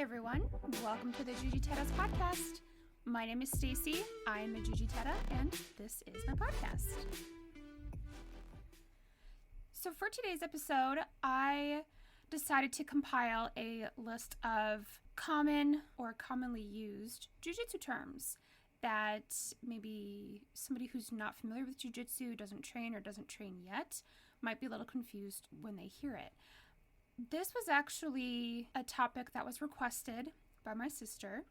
Hi everyone, welcome to the Jiu Jitsu podcast. My name is Stacy, I am a Jiu Jitsu and this is my podcast. So for today's episode, I decided to compile a list of common or commonly used Jiu Jitsu terms that maybe somebody who's not familiar with Jiu Jitsu, doesn't train or doesn't train yet, might be a little confused when they hear it. This was actually a topic that was requested by my sister.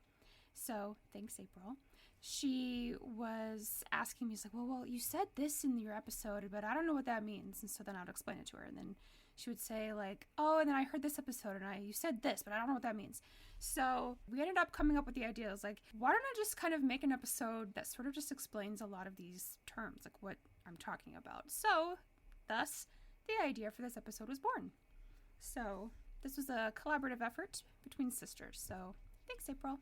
So thanks, April. She was asking me, she's like, well, you said this in your episode, but I don't know what that means. And so then I would explain it to her. And then she would say like, oh, and then I heard this episode and you said this, but I don't know what that means. So we ended up coming up with the idea. I was like, why don't I just kind of make an episode that sort of just explains a lot of these terms, like what I'm talking about. So thus the idea for this episode was born. So this was a collaborative effort between sisters. So thanks, April.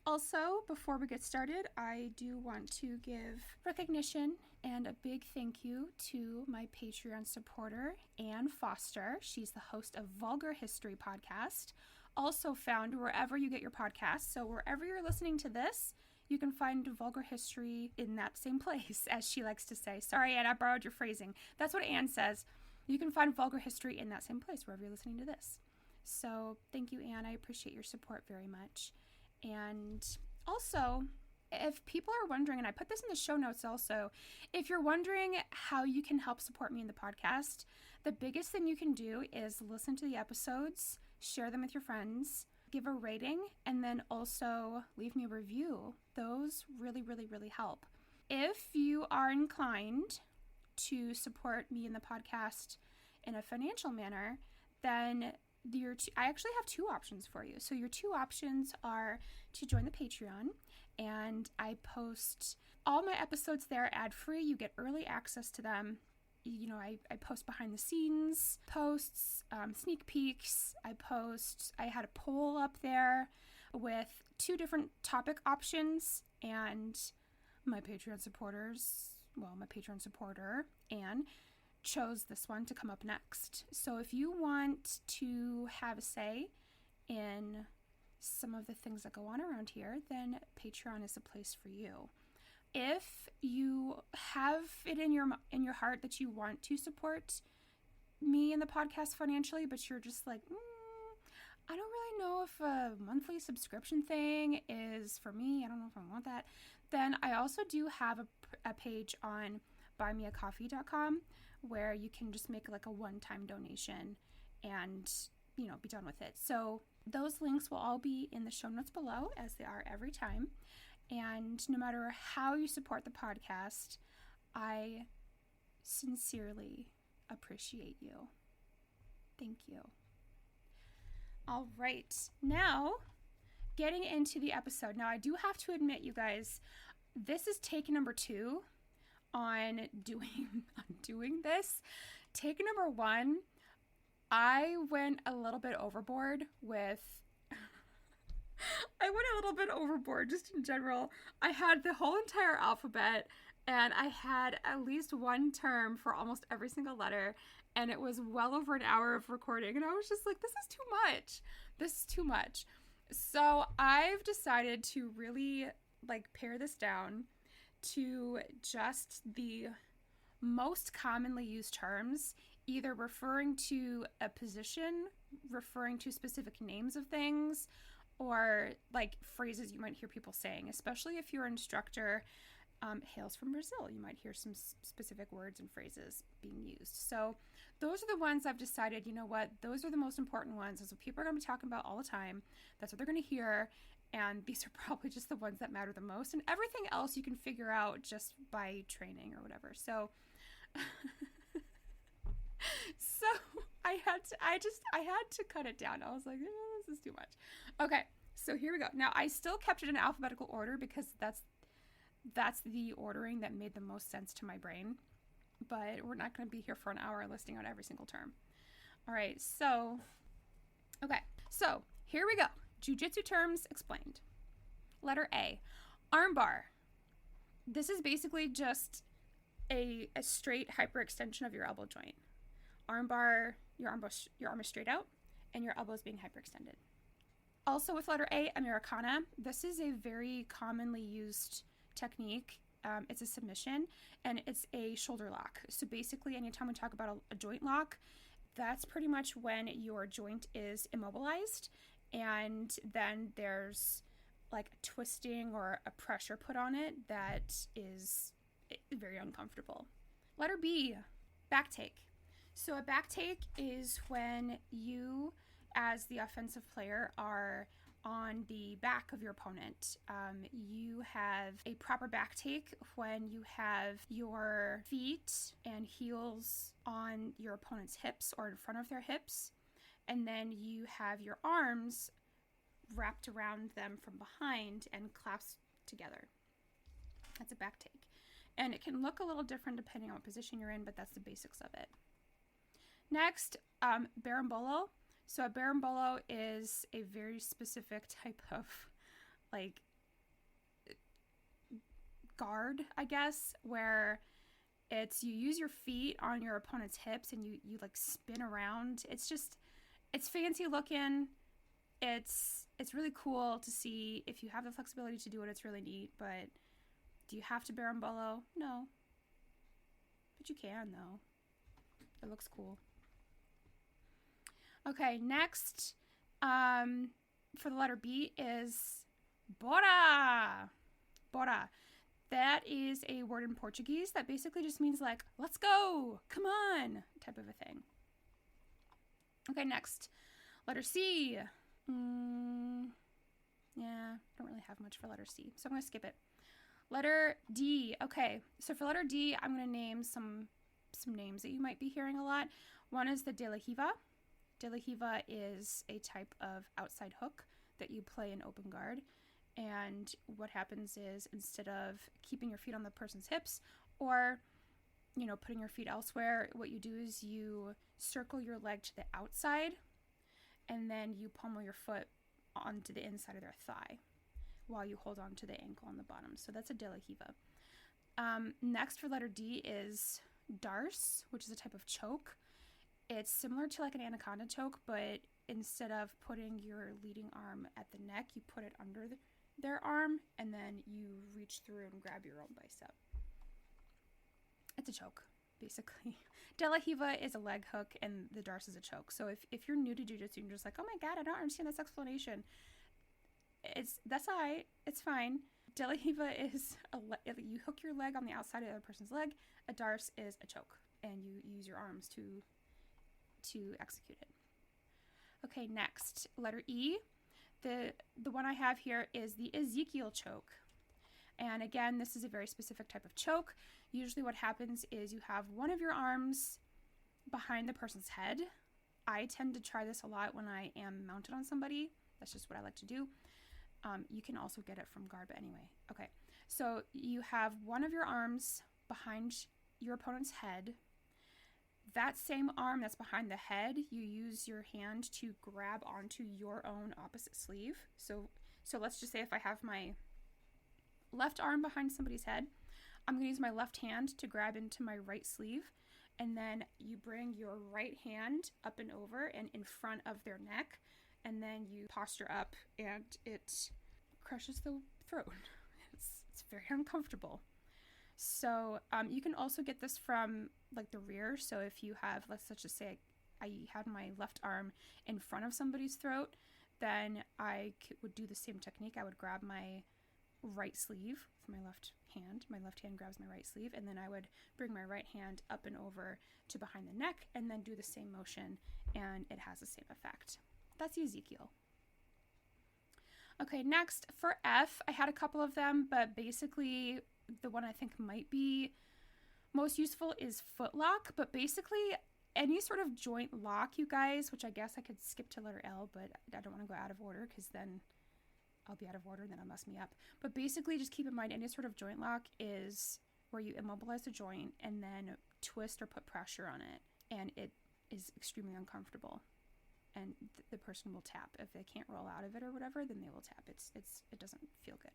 Also, before we get started, I do want to give recognition and a big thank you to my Patreon supporter, Ann Foster. She's the host of Vulgar History Podcast, also found wherever you get your podcasts. So wherever you're listening to this, you can find Vulgar History in that same place, as she likes to say. Sorry, Ann, I borrowed your phrasing. That's what Ann says. You can find Vulgar History in that same place, wherever you're listening to this. So thank you, Ann. I appreciate your support very much. And also, if people are wondering, and I put this in the show notes also, if you're wondering how you can help support me in the podcast, the biggest thing you can do is listen to the episodes, share them with your friends, give a rating, and then also leave me a review. Those really, really, really help. If you are inclined to support me in the podcast in a financial manner, then I actually have two options for you. So your two options are to join the Patreon, and I post all my episodes there ad-free. You get early access to them. You know, I post behind the scenes posts, sneak peeks. I had a poll up there with two different topic options, and my Patreon supporter, Anne, chose this one to come up next. So if you want to have a say in some of the things that go on around here, then Patreon is a place for you. If you have it in your heart that you want to support me in the podcast financially, but you're just like, I don't really know if a monthly subscription thing is for me, I don't know if I want that, then I also do have a page on buymeacoffee.com where you can just make like a one-time donation and, be done with it. So those links will all be in the show notes below, as they are every time. And no matter how you support the podcast, I sincerely appreciate you. Thank you. All right, now getting into the episode. Now I do have to admit, you guys, this is take number 2 on doing this. Take number 1, I went a little bit overboard with just in general. I had the whole entire alphabet, and I had at least one term for almost every single letter, and it was well over an hour of recording, and I was just like, this is too much. So I've decided to really pare this down to just the most commonly used terms, either referring to a position, referring to specific names of things, or phrases you might hear people saying, especially if your instructor hails from Brazil. You might hear some specific words and phrases being used. So those are the ones I've decided, those are the most important ones. That's what people are going to be talking about all the time. That's what they're going to hear. And these are probably just the ones that matter the most. And everything else you can figure out just by training or whatever. So, I had to cut it down. I was like, this is too much. Okay, so here we go. Now I still kept it in alphabetical order because that's the ordering that made the most sense to my brain. But we're not going to be here for an hour listing out every single term. All right, so here we go. Jiu Jitsu terms explained. Letter A, armbar. This is basically just a straight hyperextension of your elbow joint. Armbar, your arm is straight out and your elbow is being hyperextended. Also with letter A, Americana. This is a very commonly used technique. It's a submission, and it's a shoulder lock. So basically, anytime we talk about a joint lock, that's pretty much when your joint is immobilized, and then there's like a twisting or a pressure put on it that is very uncomfortable. Letter B, back take. So a back take is when you, as the offensive player, are on the back of your opponent. You have a proper back take when you have your feet and heels on your opponent's hips or in front of their hips, and then you have your arms wrapped around them from behind and clasped together. That's a back take. And it can look a little different depending on what position you're in, but that's the basics of it. Next, berimbolo. So a berimbolo is a very specific type of like guard, I guess, where it's you use your feet on your opponent's hips and you like spin around. It's fancy looking. It's really cool to see. If you have the flexibility to do it, it's really neat. But do you have to berimbolo? No. But you can, though. It looks cool. Okay, next for the letter B is bora. Bora. That is a word in Portuguese that basically just means like, let's go, come on, type of a thing. Okay, next. Letter C. Yeah, don't really have much for letter C, so I'm going to skip it. Letter D. Okay, so for letter D, I'm going to name some names that you might be hearing a lot. One is the de la Hiva. De la Hiva is a type of outside hook that you play in open guard. And what happens is, instead of keeping your feet on the person's hips or, putting your feet elsewhere, what you do is you circle your leg to the outside and then you pommel your foot onto the inside of their thigh while you hold on to the ankle on the bottom. So that's a de la Hiva. Next for letter D is darce, which is a type of choke. It's similar to like an anaconda choke, but instead of putting your leading arm at the neck, you put it under their arm, and then you reach through and grab your own bicep. It's a choke, basically. De la Hiva is a leg hook, and the darce is a choke. So if you're new to Jiu Jitsu and you're just like, oh my god, I don't understand this explanation, that's all right. It's fine. De la Hiva is you hook your leg on the outside of the other person's leg. A darce is a choke, and you use your arms to execute it. Okay, next, letter E. The one I have here is the Ezekiel choke. And again, this is a very specific type of choke. Usually what happens is you have one of your arms behind the person's head. I tend to try this a lot when I am mounted on somebody. That's just what I like to do. You can also get it from guard, but anyway. Okay, so you have one of your arms behind your opponent's head. That same arm that's behind the head, you use your hand to grab onto your own opposite sleeve. So let's just say if I have my left arm behind somebody's head, I'm going to use my left hand to grab into my right sleeve, and then you bring your right hand up and over and in front of their neck, and then you posture up and it crushes the throat. It's very uncomfortable. So you can also get this from like the rear. So if you have, let's just say I had my left arm in front of somebody's throat, then I would do the same technique. I would grab my right sleeve with my left hand. My left hand grabs my right sleeve, and then I would bring my right hand up and over to behind the neck and then do the same motion, and it has the same effect. That's the Ezekiel. Okay, next for F, I had a couple of them, but basically the one I think might be most useful is foot lock. But basically any sort of joint lock, you guys, which I guess I could skip to letter L, but I don't want to go out of order because then I'll be out of order and then it'll mess me up. But basically just keep in mind any sort of joint lock is where you immobilize the joint and then twist or put pressure on it, and it is extremely uncomfortable. And the person will tap. If they can't roll out of it or whatever, then they will tap. It doesn't feel good.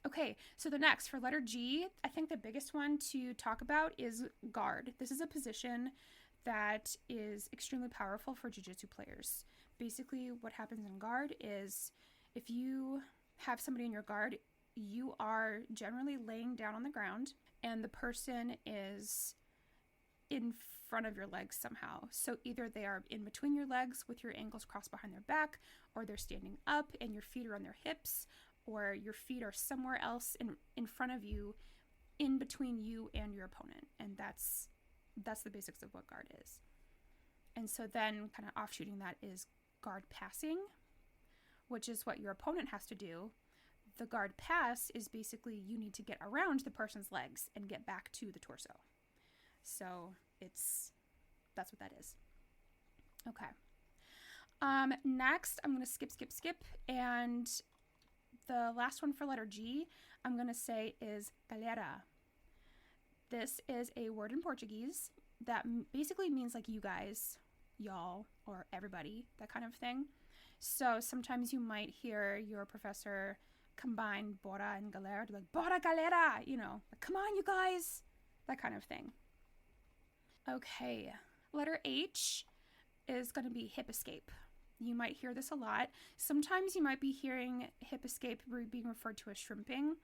Okay, so the next, for letter G, I think the biggest one to talk about is guard. This is a position that is extremely powerful for jiu-jitsu players basically what happens in guard is if you have somebody in your guard, you are generally laying down on the ground and the person is in front of your legs somehow. So either they are in between your legs with your ankles crossed behind their back, or they're standing up and your feet are on their hips, or your feet are somewhere else in front of you, in between you and your opponent. And that's the basics of what guard is. And so then kind of offshooting that is guard passing, which is what your opponent has to do. The guard pass is basically you need to get around the person's legs and get back to the torso. So that's what that is. Okay. Next, I'm going to skip. And the last one for letter G, I'm going to say is galera. This is a word in Portuguese that basically means like you guys, y'all, or everybody, that kind of thing. So sometimes you might hear your professor combine bora and galera to be like, bora galera, you know, like, come on, you guys, that kind of thing. Okay, letter H is going to be hip escape. You might hear this a lot. Sometimes you might be hearing hip escape being referred to as shrimping,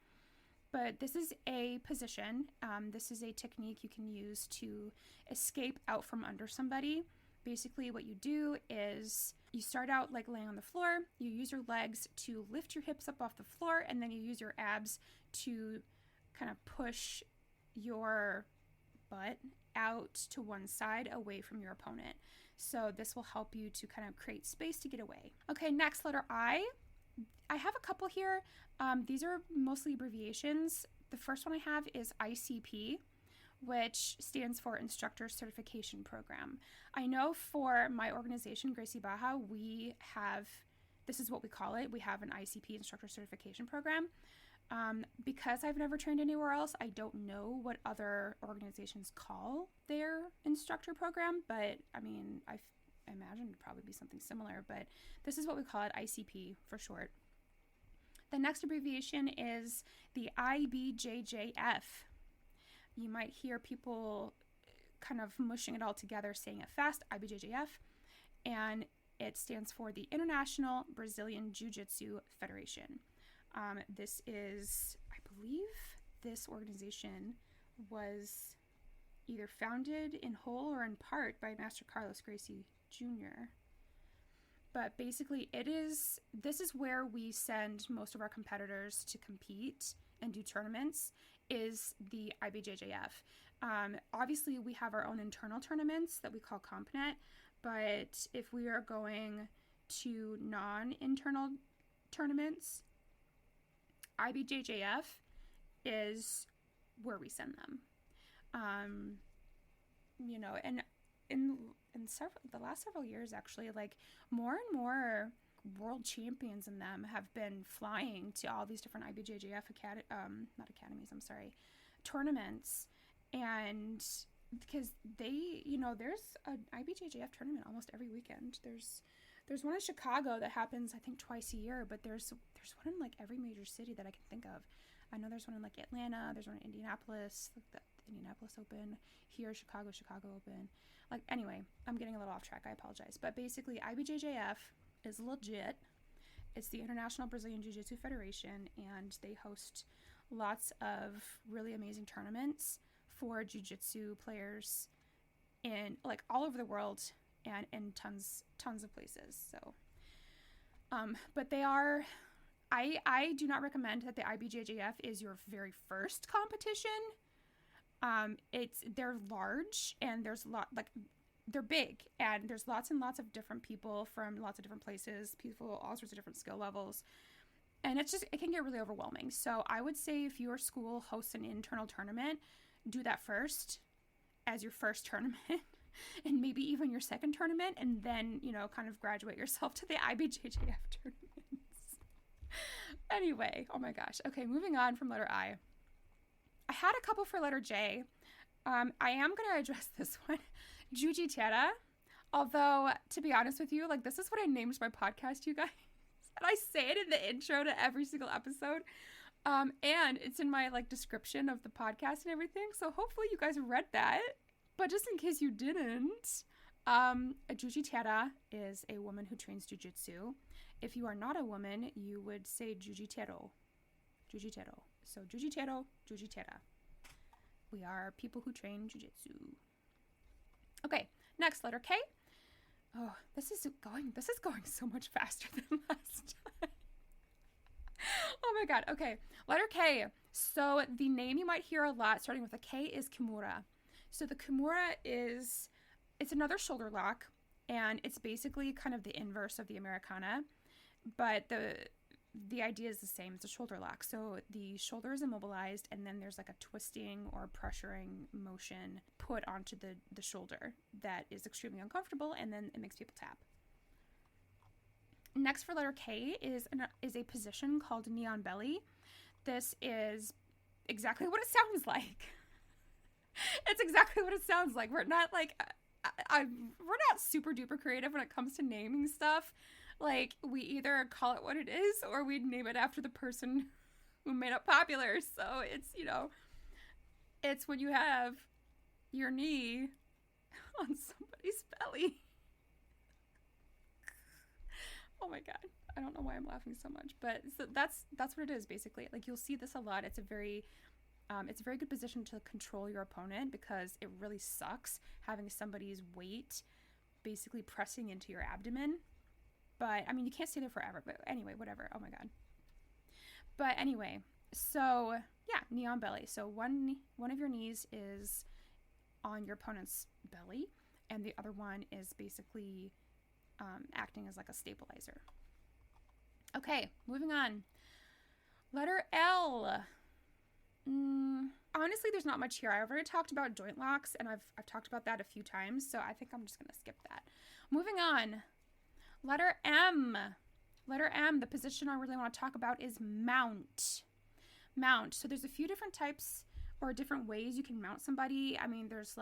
but this is a position. This is a technique you can use to escape out from under somebody. Basically, what you do is you start out like laying on the floor, you use your legs to lift your hips up off the floor, and then you use your abs to kind of push your butt out to one side away from your opponent. So this will help you to kind of create space to get away. Okay, next, letter I. I have a couple here. These are mostly abbreviations. The first one I have is ICP, which stands for Instructor Certification Program. I know for my organization, Gracie Baja, this is what we call it. We have an ICP, Instructor Certification Program. Because I've never trained anywhere else, I don't know what other organizations call their instructor program, but I mean, I imagine it'd probably be something similar, but this is what we call it, ICP for short. The next abbreviation is the IBJJF. You might hear people kind of mushing it all together, saying it fast, IBJJF, and it stands for the International Brazilian Jiu Jitsu Federation. This is, I believe this organization was either founded in whole or in part by Master Carlos Gracie Jr. But basically this is where we send most of our competitors to compete and do tournaments, is the IBJJF. Obviously, we have our own internal tournaments that we call CompNet, but if we are going to non-internal tournaments, IBJJF is where we send them. You know, and in the last several years, actually, like more and more world champions in them have been flying to all these different IBJJF tournaments, and because they, you know, there's an IBJJF tournament almost every weekend. There's one in Chicago that happens, I think, twice a year, but there's one in like every major city that I can think of. I know there's one in like Atlanta, there's one in Indianapolis, like the Indianapolis Open, here, Chicago Open. Like, anyway, I'm getting a little off track, I apologize. But basically, IBJJF is legit. It's the International Brazilian Jiu Jitsu Federation, and they host lots of really amazing tournaments for Jiu Jitsu players in like all over the world and in tons of places. So, but they are, I do not recommend that the IBJJF is your very first competition. They're large, and there's a lot, like, they're big, and there's lots and lots of different people from lots of different places, people, all sorts of different skill levels. And it can get really overwhelming. So I would say if your school hosts an internal tournament, do that first as your first tournament and maybe even your second tournament, and then, you know, kind of graduate yourself to the IBJJF tournaments. Anyway, oh my gosh. Okay, moving on from letter I. I had a couple for letter J. I am going to address this one, Jiu-Jitsu. Although, to be honest with you, like, this is what I named my podcast, you guys. And I say it in the intro to every single episode. And it's in my, like, description of the podcast and everything. So hopefully you guys read that. But just in case you didn't, A jujitera is a woman who trains jujitsu. If you are not a woman, you would say jujitero. Jujitero. So jujitero, jujitera. We are people who train jujitsu. Okay, next, letter K. Oh, this is going so much faster than last time. Oh my god. Okay, letter K. So the name you might hear a lot starting with a K is kimura. So the kimura it's another shoulder lock, and it's basically kind of the inverse of the Americana, but the idea is the same. It's a shoulder lock. So the shoulder is immobilized, and then there's like a twisting or pressuring motion put onto the shoulder that is extremely uncomfortable, and then it makes people tap. Next for letter K is a position called neon belly. This is exactly what it sounds like. It's exactly what it sounds like. We're not like we're not super duper creative when it comes to naming stuff. Like, we either call it what it is or we name it after the person who made it popular. So it's, it's when you have your knee on somebody's belly. Oh my god. I don't know why I'm laughing so much, but so that's what it is basically. Like, you'll see this a lot. It's a very good position to control your opponent because it really sucks having somebody's weight basically pressing into your abdomen. But, I mean, you can't stay there forever. But anyway, whatever. Oh, my God. But anyway, so, yeah, neon belly. So one of your knees is on your opponent's belly, and the other one is basically acting as like a stabilizer. Okay, moving on. Letter L. Honestly, there's not much here. I already talked about joint locks, and I've talked about that a few times, so I think I'm just going to skip that. Moving on. Letter M. Letter M, the position I really want to talk about is mount. Mount. So there's a few different types or different ways you can mount somebody. I mean, there's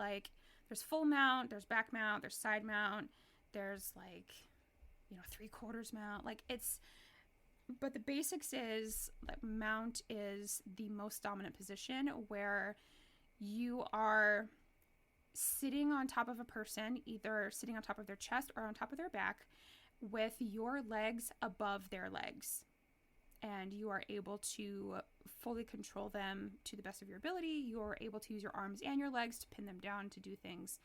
full mount, there's back mount, there's side mount, there's 3/4 mount. But the basics is that mount is the most dominant position where you are sitting on top of a person, either sitting on top of their chest or on top of their back, with your legs above their legs. And you are able to fully control them to the best of your ability. You're able to use your arms and your legs to pin them down to do things.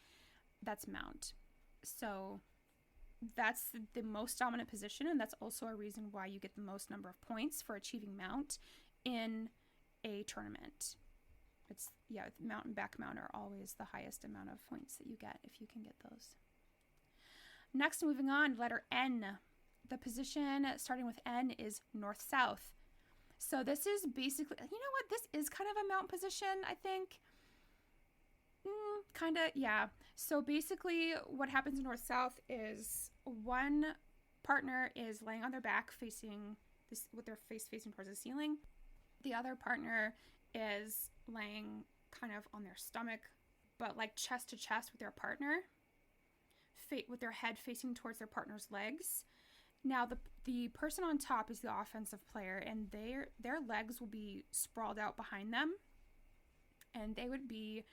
That's mount. So that's the most dominant position, and that's also a reason why you get the most number of points for achieving mount in a tournament. Mount and back mount are always the highest amount of points that you get if you can get those. Next, moving on, letter N. The position starting with N is north-south. So this is basically, this is kind of a mount position, I think. Kind of, yeah. So basically what happens north-south is one partner is laying on their back with their face facing towards the ceiling. The other partner is laying kind of on their stomach, but like chest to chest with their partner, with their head facing towards their partner's legs. Now the person on top is the offensive player, and their legs will be sprawled out behind them, and they would be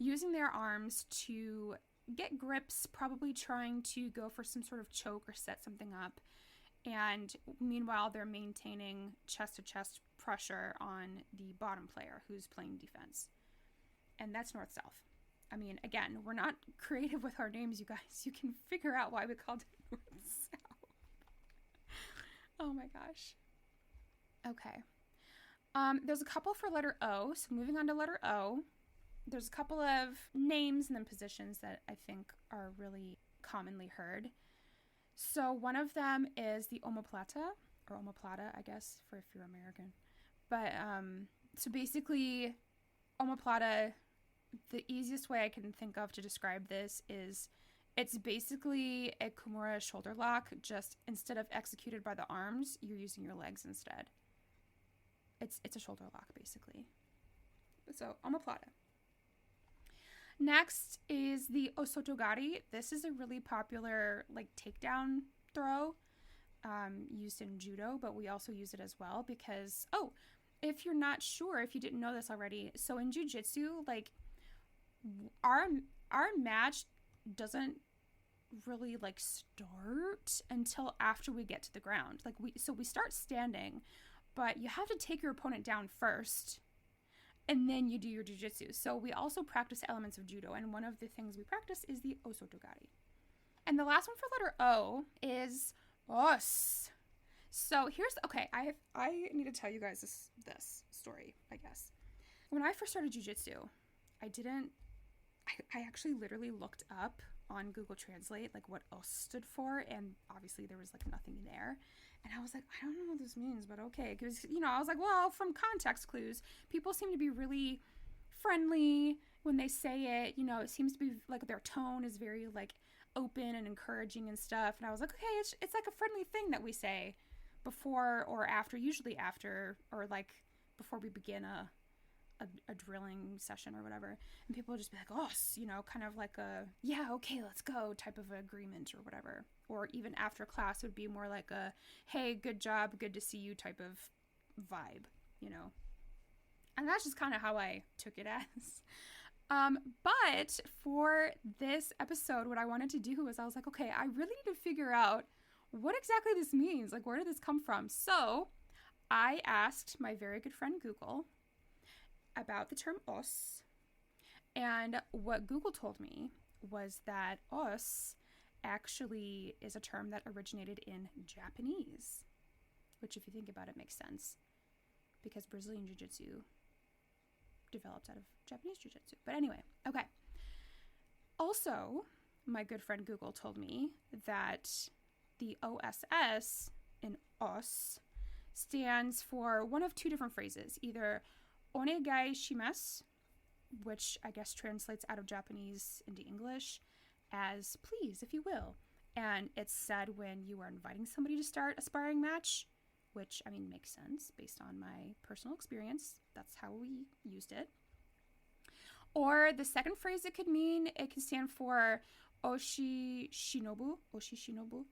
using their arms to get grips, probably trying to go for some sort of choke or set something up. And meanwhile, they're maintaining chest-to-chest pressure on the bottom player who's playing defense. And that's north-south. I mean, again, we're not creative with our names, you guys. You can figure out why we called it north-south. Oh my gosh. Okay. There's a couple for letter O. So moving on to letter O. There's a couple of names and then positions that I think are really commonly heard. So one of them is the omoplata, or omoplata, I guess, for if you're American. But so basically, omoplata, the easiest way I can think of to describe this is it's basically a Kimura shoulder lock, just instead of executed by the arms, you're using your legs instead. It's a shoulder lock, basically. So, omoplata. Next is the osotogari. This is a really popular takedown throw used in judo, but we also use it as well because, if you're not sure, if you didn't know this already, so in Jiu Jitsu, our match doesn't really like start until after we get to the ground. Like we start standing, but you have to take your opponent down first, and then you do your jiu-jitsu. So we also practice elements of judo, and one of the things we practice is the osotogari. And the last one for letter O is os. So I need to tell you guys this story, I guess. When I first started jiu-jitsu, I actually literally looked up on Google Translate like what os stood for, and obviously there was like nothing there. And I was like, I don't know what this means, but okay. Because, I was like, well, from context clues, people seem to be really friendly when they say it. It seems to be like their tone is very like open and encouraging and stuff. And I was like, okay, it's like a friendly thing that we say before or after, usually after, or like before we begin a drilling session or whatever. And people would just be like, oh, kind of like a, yeah, okay, let's go type of agreement or whatever. Or even after class, it would be more like a, hey, good job, good to see you type of vibe, And that's just kind of how I took it as. But for this episode, what I wanted to do was I was like, okay, I really need to figure out what exactly this means. Like, where did this come from? So I asked my very good friend Google about the term os, and what Google told me was that os actually is a term that originated in Japanese, which if you think about it makes sense because Brazilian Jiu-Jitsu developed out of Japanese Jiu-Jitsu. But anyway, okay. Also, my good friend Google told me that the OSS in os stands for one of two different phrases, either onegai shimasu, which I guess translates out of Japanese into English as please, if you will. And it's said when you are inviting somebody to start a sparring match, which, I mean, makes sense based on my personal experience. That's how we used it. Or the second phrase it can stand for oshi shinobu,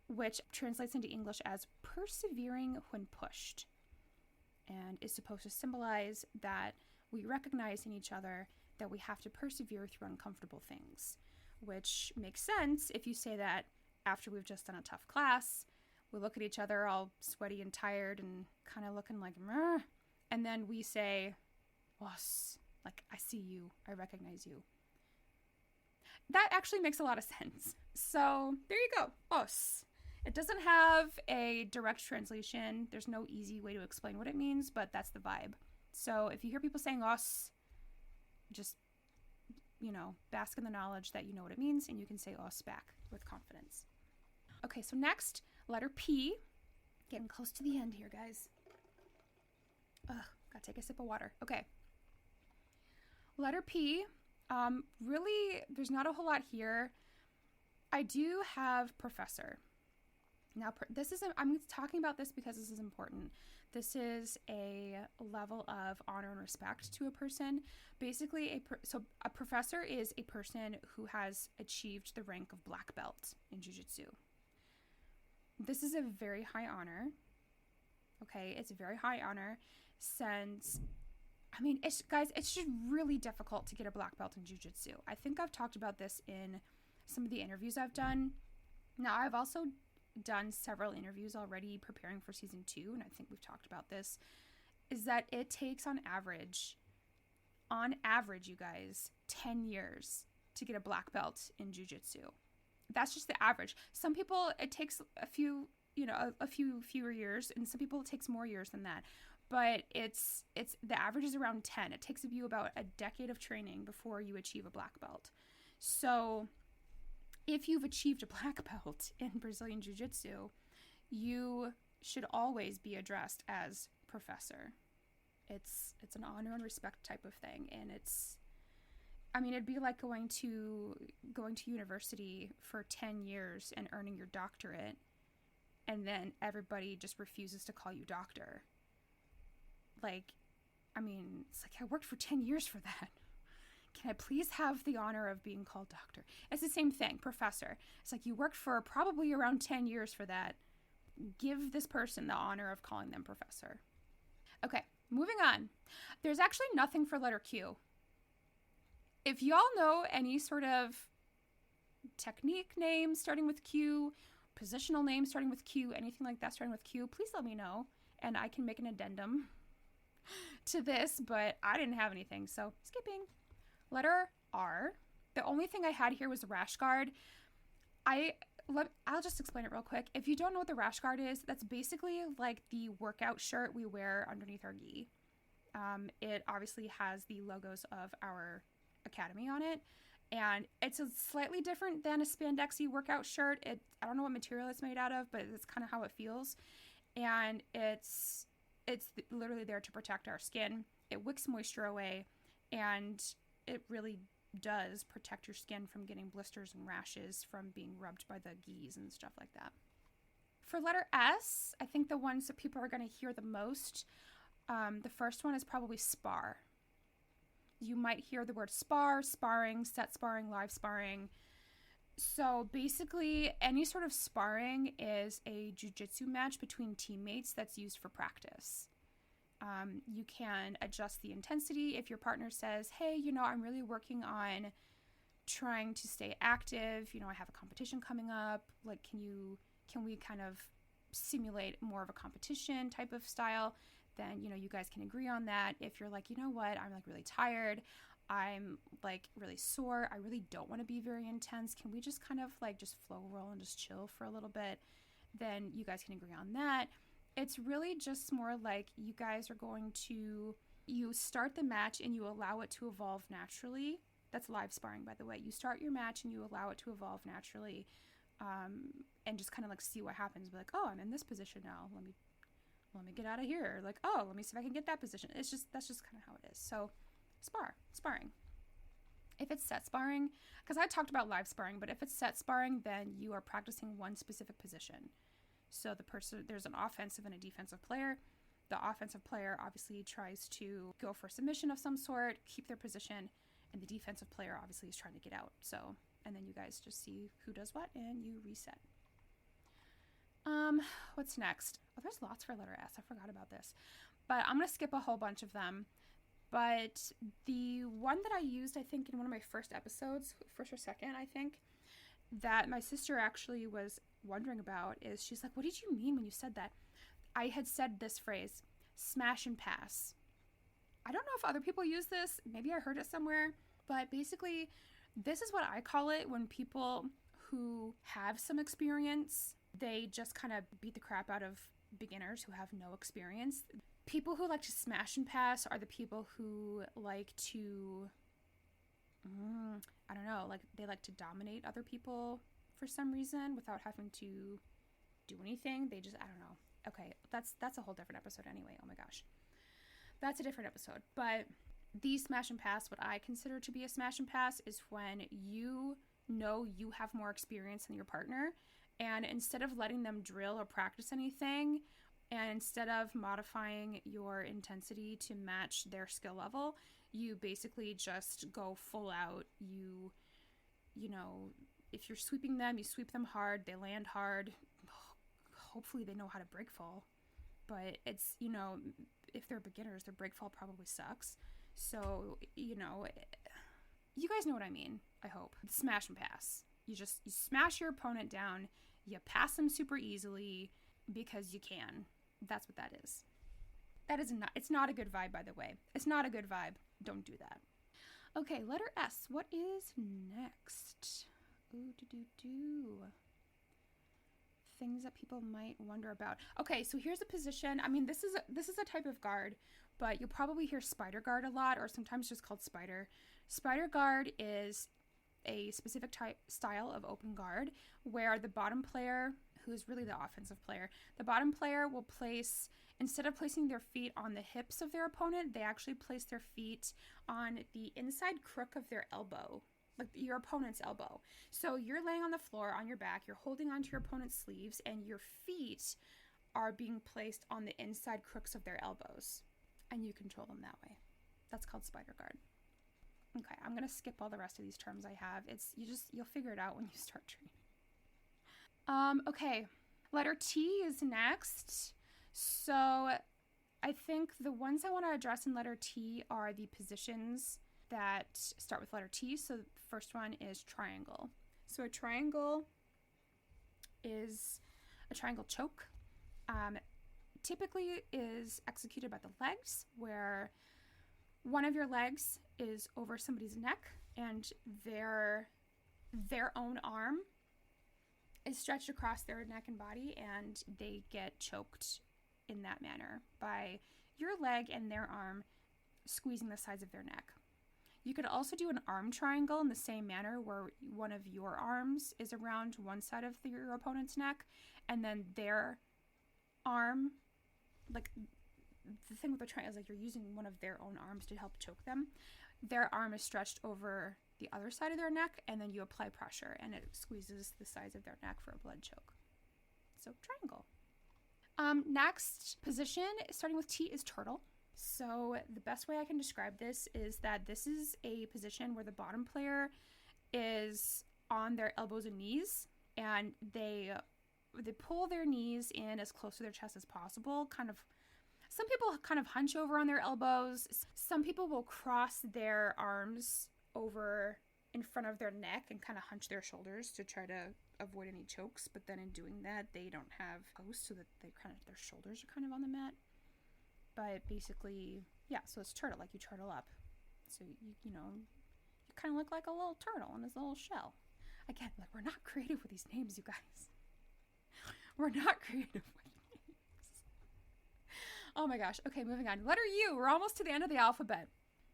which translates into English as persevering when pushed, and is supposed to symbolize that we recognize in each other that we have to persevere through uncomfortable things, which makes sense if you say that after we've just done a tough class. We look at each other all sweaty and tired and kind of looking like, meh, and then we say, os, like, I see you, I recognize you. That actually makes a lot of sense. So there you go, os. It doesn't have a direct translation. There's no easy way to explain what it means, but that's the vibe. So if you hear people saying os, just, bask in the knowledge that you know what it means, and you can say os back with confidence. Okay, so next, letter P. Getting close to the end here, guys. Gotta take a sip of water. Okay. Letter P. Really, there's not a whole lot here. I do have professor. Now, I'm talking about this because this is important. This is a level of honor and respect to a person. Basically, a professor is a person who has achieved the rank of black belt in Jiu-Jitsu. This is a very high honor. Okay, it's a very high honor since, it's just really difficult to get a black belt in Jiu-Jitsu. I think I've talked about this in some of the interviews I've done. Now, I've also done several interviews already preparing for season 2, and I think we've talked about this, is that it takes on average, you guys, 10 years to get a black belt in Jiu-Jitsu. That's just the average. Some people, it takes a few fewer years, and some people it takes more years than that. But it's the average is around 10. It takes you about a decade of training before you achieve a black belt. So if you've achieved a black belt in Brazilian Jiu-Jitsu, you should always be addressed as professor. It's an honor and respect type of thing, and it'd be like going to university for 10 years and earning your doctorate, and then everybody just refuses to call you doctor. It's like, I worked for 10 years for that. Can I please have the honor of being called doctor? It's the same thing, professor. It's like, you worked for probably around 10 years for that. Give this person the honor of calling them professor. Okay, moving on. There's actually nothing for letter Q. If y'all know any sort of technique names starting with Q, positional names starting with Q, anything like that starting with Q, please let me know and I can make an addendum to this, but I didn't have anything, so skipping. Letter R. The only thing I had here was rash guard. I'll just explain it real quick. If you don't know what the rash guard is, that's basically like the workout shirt we wear underneath our gi. It obviously has the logos of our academy on it, and it's a slightly different than a spandexy workout shirt. I don't know what material it's made out of, but it's kind of how it feels, and it's literally there to protect our skin. It wicks moisture away, and it really does protect your skin from getting blisters and rashes from being rubbed by the gis and stuff like that. For letter S, I think the ones that people are going to hear the most, the first one is probably spar. You might hear the word spar, sparring, set sparring, live sparring. So basically, any sort of sparring is a jiu-jitsu match between teammates that's used for practice. You can adjust the intensity if your partner says, hey, I'm really working on trying to stay active. I have a competition coming up. Like, can we kind of simulate more of a competition type of style? Then, you guys can agree on that. If you're like, what, I'm like really tired. I'm like really sore. I really don't want to be very intense. Can we just kind of like just flow roll and just chill for a little bit? Then you guys can agree on that. It's really just more like you guys are you start the match and you allow it to evolve naturally. That's live sparring, by the way. You start your match and you allow it to evolve naturally, and just kind of like see what happens. Be like, oh, I'm in this position now. Let me get out of here. Like, oh, let me see if I can get that position. That's just kind of how it is. So sparring. If it's set sparring, because I talked about live sparring, but if it's set sparring, then you are practicing one specific position. So there's an offensive and a defensive player. The offensive player obviously tries to go for submission of some sort, keep their position, and the defensive player obviously is trying to get out. So, and then you guys just see who does what and you reset. What's next? Oh, there's lots for letter S. I forgot about this. But I'm going to skip a whole bunch of them. But the one that I used, I think, in one of my first episodes, first or second, I think, that my sister actually was wondering about is she's like, what did you mean when you said that? I had said this phrase, smash and pass. I don't know if other people use this. Maybe I heard it somewhere. But basically, this is what I call it when people who have some experience, they just kind of beat the crap out of beginners who have no experience. People who like to smash and pass are the people who like to, I don't know, like they like to dominate other people for some reason without having to do anything. They just, I don't know. Okay, that's a whole different episode anyway. Oh my gosh. That's a different episode. But the smash and pass, what I consider to be a smash and pass is when you know you have more experience than your partner, and instead of letting them drill or practice anything, and instead of modifying your intensity to match their skill level, you basically just go full out. You know, if you're sweeping them, you sweep them hard, they land hard. Hopefully they know how to break fall. But it's, if they're beginners, their break fall probably sucks. So, you guys know what I mean, I hope. Smash and pass. You smash your opponent down, you pass them super easily because you can. That's what that is. It's not a good vibe, by the way. It's not a good vibe. Don't do that. Okay, letter S. What is next? Things that people might wonder about. Okay, so here's a position. I mean, this is a type of guard, but you'll probably hear spider guard a lot, or sometimes just called spider. Spider guard is a specific style of open guard where the bottom player, who's really the offensive player, the bottom player will place, instead of placing their feet on the hips of their opponent, they actually place their feet on the inside crook of their elbow, like your opponent's elbow. So you're laying on the floor on your back, you're holding onto your opponent's sleeves, and your feet are being placed on the inside crooks of their elbows, and you control them that way. That's called spider guard. Okay, I'm gonna skip all the rest of these terms I have. You'll figure it out when you start training. Okay, letter T is next. So I think the ones I want to address in letter T are the positions that start with letter T. So the first one is triangle. So a triangle is a triangle choke. Typically is executed by the legs, where one of your legs is over somebody's neck and their own arm is stretched across their neck and body, and they get choked in that manner by your leg and their arm squeezing the sides of their neck. You could also do an arm triangle in the same manner, where one of your arms is around one side of your opponent's neck, and then their arm, like the thing with the triangle is like you're using one of their own arms to help choke them. Their arm is stretched over the other side of their neck, and then you apply pressure, and it squeezes the sides of their neck for a blood choke. So triangle. Next position, starting with T, is turtle. So the best way I can describe this is that this is a position where the bottom player is on their elbows and knees, and they pull their knees in as close to their chest as possible. Some people kind of hunch over on their elbows. Some people will cross their arms over in front of their neck and kind of hunch their shoulders to try to avoid any chokes. But then in doing that, they don't have posts, so that their shoulders are kind of on the mat. But basically, yeah, so it's turtle, like you turtle up. So you kind of look like a little turtle in his little shell. Again, like, we're not creative with these names, you guys. We're not creative with names. Oh my gosh. Okay, moving on. Letter U. We're almost to the end of the alphabet.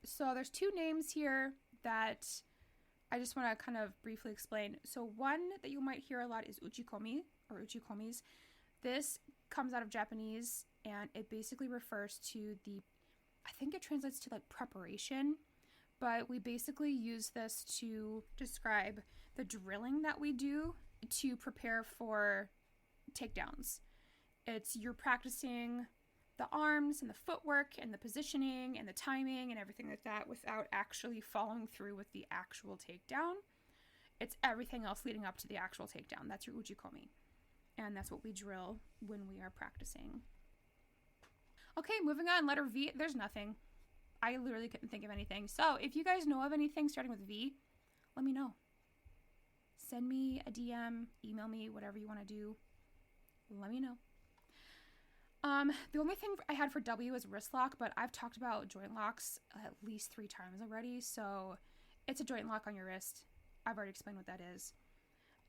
So there's two names here that I just want to kind of briefly explain. So one that you might hear a lot is uchikomi or uchikomis. This comes out of Japanese, and it basically refers to I think it translates to like preparation, but we basically use this to describe the drilling that we do to prepare for takedowns. You're practicing the arms and the footwork and the positioning and the timing and everything like that without actually following through with the actual takedown. It's everything else leading up to the actual takedown. That's your uchikomi. And that's what we drill when we are practicing. Okay, moving on. Letter V. There's nothing. I literally couldn't think of anything. So if you guys know of anything starting with V, let me know. Send me a DM, email me, whatever you want to do. Let me know. The only thing I had for W is wrist lock, but I've talked about joint locks at least 3 times already. So it's a joint lock on your wrist. I've already explained what that is.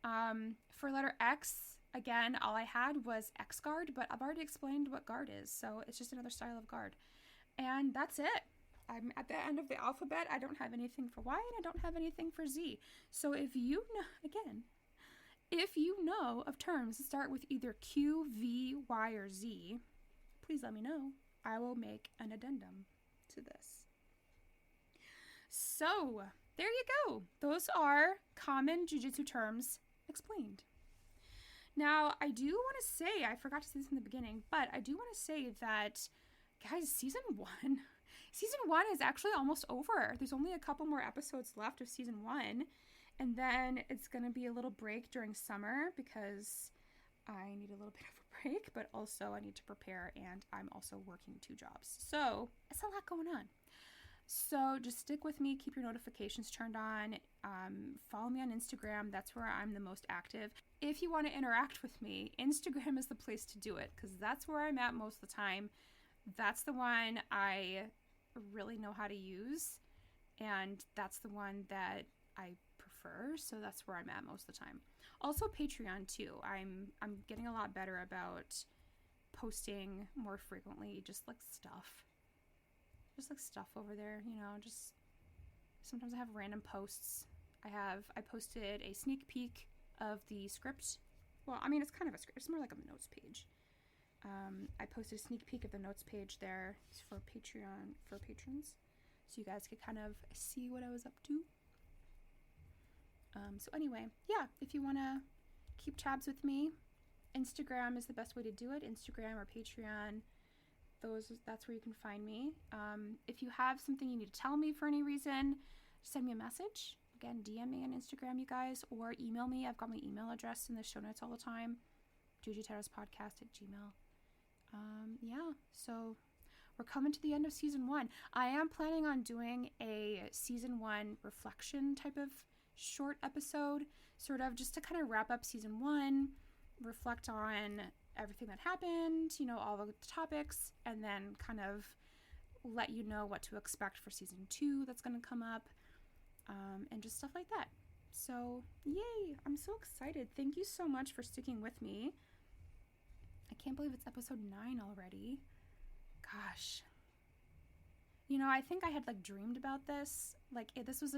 For letter X, again, all I had was X guard, but I've already explained what guard is. So it's just another style of guard. And that's it. I'm at the end of the alphabet. I don't have anything for Y, and I don't have anything for Z. So if you know of terms that start with either Q, V, Y, or Z, please let me know. I will make an addendum to this. So there you go. Those are common jiu-jitsu terms explained. Now, I do want to say, I forgot to say this in the beginning, but I do want to say that, guys, season one is actually almost over. There's only a couple more episodes left of season 1, and then it's going to be a little break during summer because I need a little bit of a break, but also I need to prepare, and I'm also working 2 jobs. So it's a lot going on. So just stick with me, keep your notifications turned on, follow me on Instagram. That's where I'm the most active. If you want to interact with me, Instagram is the place to do it because that's where I'm at most of the time. That's the one I really know how to use, and that's the one that I prefer, so that's where I'm at most of the time. Also Patreon too. I'm getting a lot better about posting more frequently, just like stuff over there, just sometimes I have random posts. I posted a sneak peek of the script. Well, I mean, it's kind of a script. It's more like a notes page. I posted a sneak peek of the notes page there for Patreon, for patrons, so you guys could kind of see what I was up to. So anyway, yeah, if you want to keep tabs with me, Instagram is the best way to do it. Instagram or Patreon, that's where you can find me. If you have something you need to tell me for any reason, send me a message. Again, DM me on Instagram, you guys, or email me. I've got my email address in the show notes all the time. jujiterraspodcast@gmail.com. Yeah, so we're coming to the end of season 1. I am planning on doing a season 1 reflection type of short episode, sort of just to kind of wrap up season 1, reflect on everything that happened, all the topics, and then kind of let you know what to expect for season 2 that's going to come up, and just stuff like that. So, yay! I'm so excited. Thank you so much for sticking with me. I can't believe it's episode 9 already. Gosh. I think I had dreamed about this. This was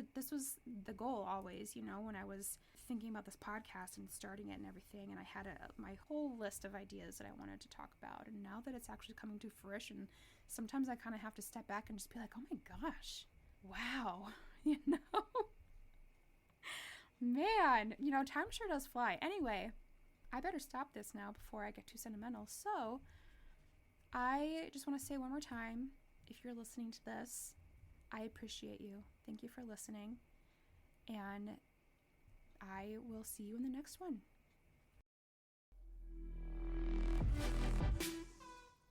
the goal always, when I was thinking about this podcast and starting it and everything, and I had my whole list of ideas that I wanted to talk about. And now that it's actually coming to fruition, sometimes I kind of have to step back and just be like, oh my gosh, wow, man, time sure does fly. Anyway, I better stop this now before I get too sentimental. So I just want to say one more time, if you're listening to this, I appreciate you. Thank you for listening. And I will see you in the next one.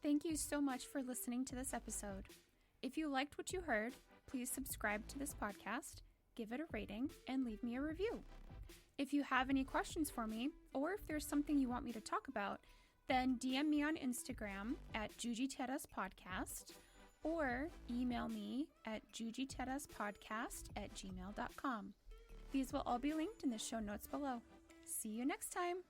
Thank you so much for listening to this episode. If you liked what you heard, please subscribe to this podcast, give it a rating, and leave me a review. If you have any questions for me, or if there's something you want me to talk about, then DM me on Instagram at jujitedaspodcast, or email me at jujitedaspodcast@gmail.com. These will all be linked in the show notes below. See you next time.